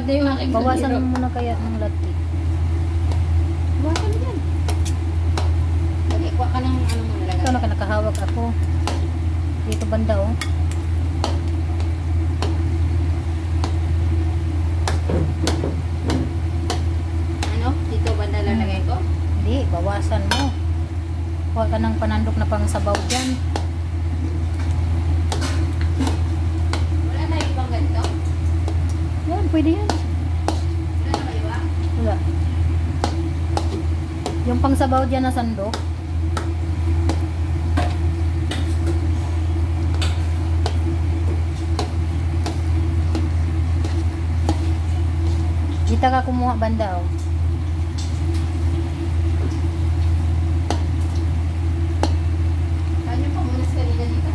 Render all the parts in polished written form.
na yung aking Bawasan kanilo. mo muna kaya ng lati. Bawasan mo yan. Okay, kuha ka ng ano mo nalagay. Ikaw nakahawak ako. Dito banda oh. Ano? Dito banda lalagay ko? Hindi, bawasan mo. Kuha ka ng panandok na pang sabaw dyan. Wala na ibang ganito? Yan, pwede yan. Wala na ba iba? Wala. Yung pang sabaw dyan na sandok. Dito ka kumuha banda oh. Saan yung pamunas kanina dito?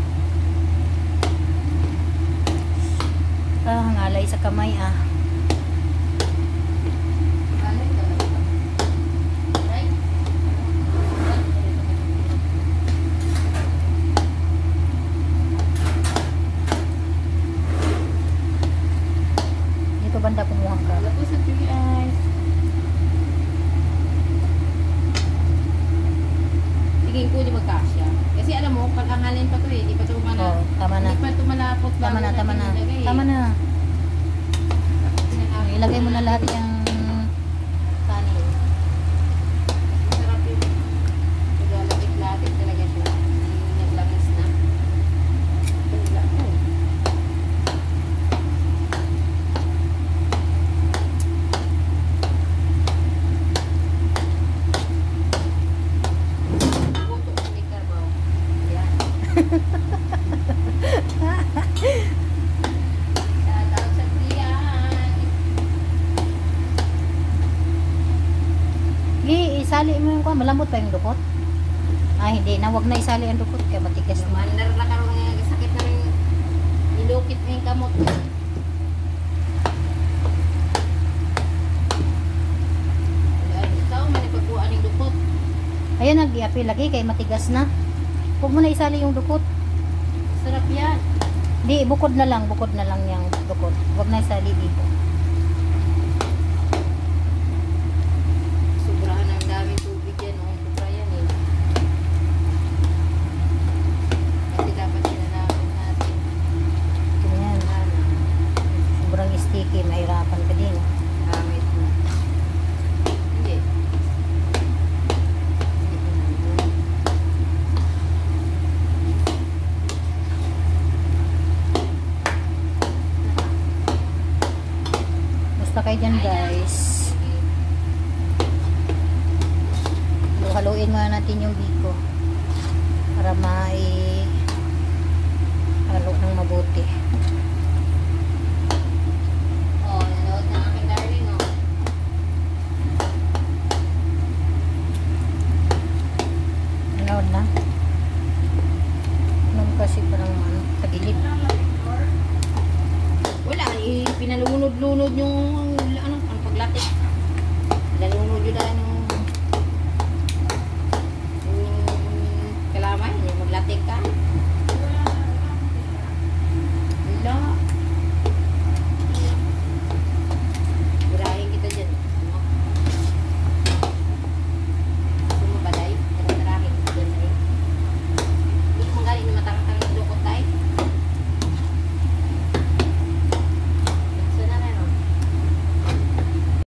Ah, ngalay sa kamay ah. Balik ka ba dito? Right? Dito banda kumuha ka. Wala po sa 3 eyes. Tingin ko di magkasya. Kasi alam mo, pag-angalin pa to eh. Di pa to Oh, tama na. Hindi pa ito malapot. Tama na, tama na. Tama na. Ilagay mo na lahat yung kanin. Masarap yung naglalapit-lapit talaga siya. Hindi naglangis na. Wala ko. Buto ko ni Carbaw. Yan. Tatawag sa tiyan. Isali mo yung kuha. Malambot pa yung dukot. Ah, hindi na. Wag na isali ang dukot. Kaya matigas naman. Mandar na karoon nga sakit na rin ilukit na yung kamot. Ikaw, manipagkuhaan yung dukot. Ayan, nag-iapi lagi. Kaya matigas na. Huwag mo na isali yung dukot. Sarap yan. Di, bukod na lang yung dukot. Huwag na isali dito. Sobrahan ang daming tubig yan. Oh. Sobra yan eh. Kasi dapat sinanapin natin. Ganyan. Sobrang sticky. Mahirapan ka din. Gamit mo. Hindi. Basta kayo dyan guys. Haluin muna natin yung biko. Para halo ng mabuti.